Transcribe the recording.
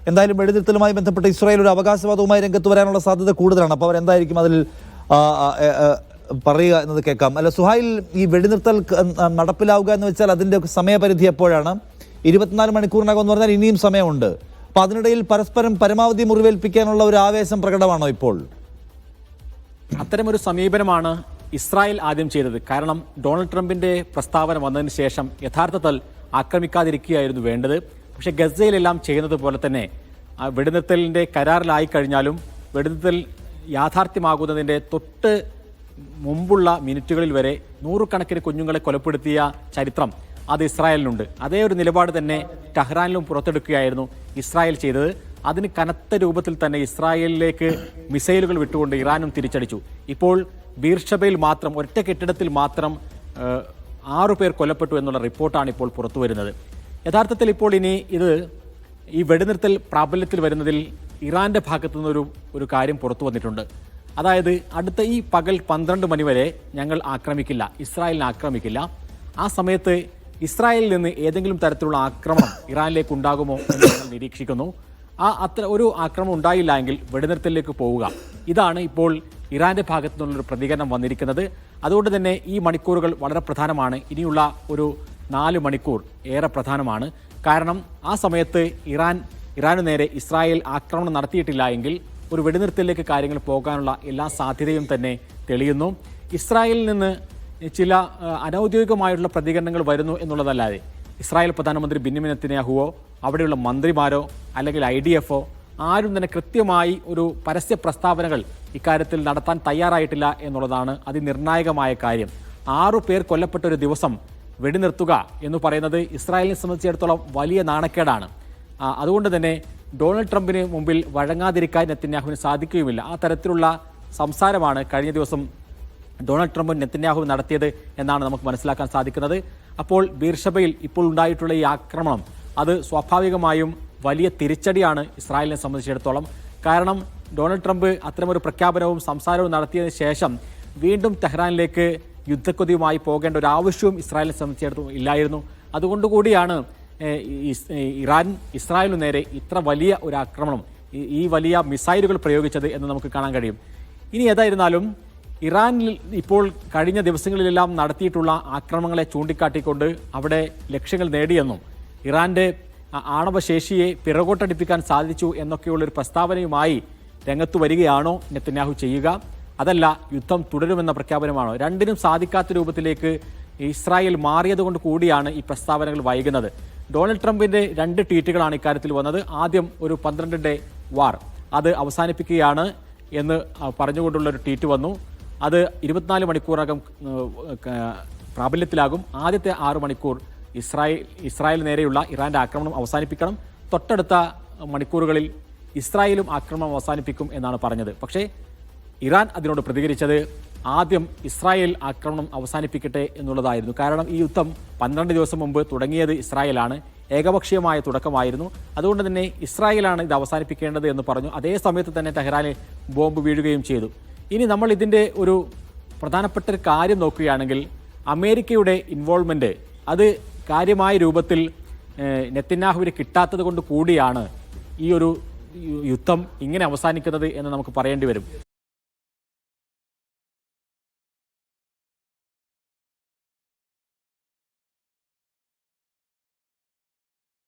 എന്തായാലും വെടിനിർത്തലുമായി ബന്ധപ്പെട്ട് ഇസ്രായേൽ ഒരു അവകാശവാദവുമായി രംഗത്ത് വരാനുള്ള സാധ്യത കൂടുതലാണ്. അപ്പോൾ അവരെന്തായിരിക്കും അതിൽ പറയുക എന്നത് കേൾക്കാം. അല്ല സുഹൈൽ, ഈ വെടിനിർത്തൽ നടപ്പിലാവുക എന്ന് വെച്ചാൽ അതിൻ്റെ സമയപരിധി എപ്പോഴാണ്? 24 മണിക്കൂറിനകം എന്ന് പറഞ്ഞാൽ ഇനിയും സമയമുണ്ട്. അപ്പോൾ അതിനിടയിൽ പരസ്പരം പരമാവധി മുറിവേൽപ്പിക്കാനുള്ള ഒരു ആവേശം പ്രകടമാണോ ഇപ്പോൾ? അത്തരമൊരു സമീപനമാണ് ഇസ്രായേൽ ആദ്യം ചെയ്തത്. കാരണം ഡൊണാൾഡ് ട്രംപിന്റെ പ്രസ്താവന വന്നതിന് ശേഷം യഥാർത്ഥത്തിൽ ആക്രമിക്കാതിരിക്കുകയായിരുന്നു വേണ്ടത്. പക്ഷേ ഗസയിലെല്ലാം ചെയ്യുന്നത് പോലെ തന്നെ വെടിനിർത്തലിൻ്റെ കരാറിലായി കഴിഞ്ഞാലും വെടിനിർത്തൽ യാഥാർത്ഥ്യമാകുന്നതിൻ്റെ തൊട്ട് മുമ്പുള്ള മിനിറ്റുകളിൽ വരെ നൂറുകണക്കിന് കുഞ്ഞുങ്ങളെ കൊലപ്പെടുത്തിയ ചരിത്രം അത് ഇസ്രായേലിനുണ്ട്. അതേ ഒരു നിലപാട് തന്നെ ടെഹ്റാനിലും പുറത്തെടുക്കുകയായിരുന്നു ഇസ്രായേൽ ചെയ്തത്. അതിന് കനത്ത രൂപത്തിൽ തന്നെ ഇസ്രായേലിലേക്ക് മിസൈലുകൾ വിട്ടുകൊണ്ട് ഇറാനും തിരിച്ചടിച്ചു. ഇപ്പോൾ ബീർഷബയിൽ മാത്രം ഒറ്റ കെട്ടിടത്തിൽ മാത്രം 6 പേർ കൊല്ലപ്പെട്ടു എന്നുള്ള റിപ്പോർട്ടാണ് ഇപ്പോൾ പുറത്തു വരുന്നത്. യഥാർത്ഥത്തിൽ ഇപ്പോൾ ഇനി ഈ വെടിനിർത്തൽ പ്രാബല്യത്തിൽ വരുന്നതിൽ ഇറാന്റെ ഭാഗത്തു നിന്നൊരു കാര്യം പുറത്തു വന്നിട്ടുണ്ട്. അതായത് അടുത്ത ഈ പകൽ 12 മണി വരെ ഞങ്ങൾ ആക്രമിക്കില്ല, ഇസ്രായേലിനെ ആക്രമിക്കില്ല. ആ സമയത്ത് ഇസ്രായേലിൽ നിന്ന് ഏതെങ്കിലും തരത്തിലുള്ള ആക്രമണം ഇറാനിലേക്ക് ഉണ്ടാകുമോ എന്ന് ഞങ്ങൾ നിരീക്ഷിക്കുന്നു. അത്ര ഒരു ആക്രമണം ഉണ്ടായില്ല എങ്കിൽ വെടിനിർത്തലിലേക്ക് പോവുക. ഇതാണ് ഇപ്പോൾ ഇറാന്റെ ഭാഗത്തു നിന്നുള്ളൊരു പ്രതികരണം വന്നിരിക്കുന്നത്. അതുകൊണ്ട് തന്നെ ഈ മണിക്കൂറുകൾ വളരെ പ്രധാനമാണ്. ഇനിയുള്ള ഒരു 4 മണിക്കൂർ ഏറെ പ്രധാനമാണ്. കാരണം ആ സമയത്ത് ഇറാനു നേരെ ഇസ്രായേൽ ആക്രമണം നടത്തിയിട്ടില്ല എങ്കിൽ ഒരു വെടിനിർത്തലിലേക്ക് കാര്യങ്ങൾ പോകാനുള്ള എല്ലാ സാധ്യതയും തന്നെ തെളിയുന്നു. ഇസ്രായേലിൽ നിന്ന് ചില അനൗദ്യോഗികമായിട്ടുള്ള പ്രതികരണങ്ങൾ വരുന്നു എന്നുള്ളതല്ലാതെ ഇസ്രായേൽ പ്രധാനമന്ത്രി ബെന്യാമിൻ നെതന്യാഹുവോ അവിടെയുള്ള മന്ത്രിമാരോ അല്ലെങ്കിൽ IDFോ ആരും തന്നെ കൃത്യമായി ഒരു പരസ്യ പ്രസ്താവനകൾ ഇക്കാര്യത്തിൽ നടത്താൻ തയ്യാറായിട്ടില്ല എന്നുള്ളതാണ് അതിനിർണായകമായ കാര്യം. 6 പേർ കൊല്ലപ്പെട്ട ഒരു ദിവസം വെടിനിർത്തുക എന്ന് പറയുന്നത് ഇസ്രായേലിനെ സംബന്ധിച്ചിടത്തോളം വലിയ നാണക്കേടാണ്. അതുകൊണ്ട് തന്നെ ഡൊണാൾഡ് ട്രംപിന് മുമ്പിൽ വഴങ്ങാതിരിക്കാൻ നെതന്യാഹുവിന് സാധിക്കുകയുമില്ല. ആ തരത്തിലുള്ള സംസാരമാണ് കഴിഞ്ഞ ദിവസം ഡൊണാൾഡ് ട്രംപും നെതന്യാഹുവും നടത്തിയത് എന്നാണ് നമുക്ക് മനസ്സിലാക്കാൻ സാധിക്കുന്നത്. അപ്പോൾ ബീർഷബയിൽ ഇപ്പോൾ ഉണ്ടായിട്ടുള്ള ഈ ആക്രമണം അത് സ്വാഭാവികമായും വലിയ തിരിച്ചടിയാണ് ഇസ്രായേലിനെ സംബന്ധിച്ചിടത്തോളം. കാരണം ഡൊണാൾഡ് ട്രംപ് അത്തരമൊരു പ്രഖ്യാപനവും സംസാരവും നടത്തിയതിനു ശേഷം വീണ്ടും ടെഹ്റാനിലേക്ക് യുദ്ധക്കൊതിയുമായി പോകേണ്ട ഒരു ആവശ്യവും ഇസ്രായേലിനെ സംബന്ധിച്ചിടത്തോളം ഇല്ലായിരുന്നു. അതുകൊണ്ടുകൂടിയാണ് ഇറാൻ ഇസ്രായേലിനു നേരെ ഇത്ര വലിയ ഒരു ആക്രമണം, ഈ വലിയ മിസൈലുകൾ പ്രയോഗിച്ചത് എന്ന് നമുക്ക് കാണാൻ കഴിയും. ഇനി ഏതായിരുന്നാലും ഇറാനിൽ ഇപ്പോൾ കഴിഞ്ഞ ദിവസങ്ങളിലെല്ലാം നടത്തിയിട്ടുള്ള ആക്രമണങ്ങളെ ചൂണ്ടിക്കാട്ടിക്കൊണ്ട് അവിടെ ലക്ഷ്യങ്ങൾ നേടിയെന്നും ഇറാന്റെ ആണവശേഷിയെ പിറകോട്ടടിപ്പിക്കാൻ സാധിച്ചു എന്നൊക്കെയുള്ളൊരു പ്രസ്താവനയുമായി രംഗത്തു വരികയാണോ നെതന്യാഹു ചെയ്യുക? അതല്ല യുദ്ധം തുടരുമെന്ന പ്രഖ്യാപനമാണോ? രണ്ടിനും സാധിക്കാത്ത രൂപത്തിലേക്ക് ഇസ്രായേൽ മാറിയതുകൊണ്ട് കൂടിയാണ് ഈ പ്രസ്താവനകൾ വൈകുന്നത്. ഡൊണാൾഡ് ട്രംപിന്റെ 2 ട്വീറ്റുകളാണ് ഇക്കാര്യത്തിൽ വന്നത്. ആദ്യം ഒരു 12 ഡേ വാർ അത് അവസാനിപ്പിക്കുകയാണ് എന്ന് പറഞ്ഞുകൊണ്ടുള്ളൊരു ട്വീറ്റ് വന്നു. അത് 24 മണിക്കൂറിനകം പ്രാബല്യത്തിലാകും. ആദ്യത്തെ 6 മണിക്കൂർ ഇസ്രായേൽ നേരെയുള്ള ഇറാന്റെ ആക്രമണം അവസാനിപ്പിക്കണം. തൊട്ടടുത്ത മണിക്കൂറുകളിൽ ഇസ്രായേലും ആക്രമണം അവസാനിപ്പിക്കും എന്നാണ് പറഞ്ഞത്. പക്ഷേ ഇറാൻ അതിനോട് പ്രതികരിച്ചത് ആദ്യം ഇസ്രായേൽ ആക്രമണം അവസാനിപ്പിക്കട്ടെ എന്നുള്ളതായിരുന്നു. കാരണം ഈ യുദ്ധം 12 ദിവസം മുമ്പ് തുടങ്ങിയത് ഇസ്രായേലാണ്. ഏകപക്ഷീയമായ തുടക്കമായിരുന്നു. അതുകൊണ്ട് തന്നെ ഇസ്രായേലാണ് ഇത് അവസാനിപ്പിക്കേണ്ടത് എന്ന് പറഞ്ഞു. അതേ സമയത്ത് തന്നെ ടെഹ്റാനിൽ ബോംബ് വീഴുകയും ചെയ്തു. ഇനി നമ്മൾ ഇതിൻ്റെ ഒരു പ്രധാനപ്പെട്ട ഒരു കാര്യം നോക്കുകയാണെങ്കിൽ അമേരിക്കയുടെ ഇൻവോൾവ്മെൻറ്റ് അത് കാര്യമായ രൂപത്തിൽ നെതന്യാഹുവിന് കിട്ടാത്തത് കൊണ്ട് കൂടിയാണ് ഈ ഒരു യുദ്ധം ഇങ്ങനെ അവസാനിക്കുന്നത് എന്ന് നമുക്ക് പറയേണ്ടി വരും.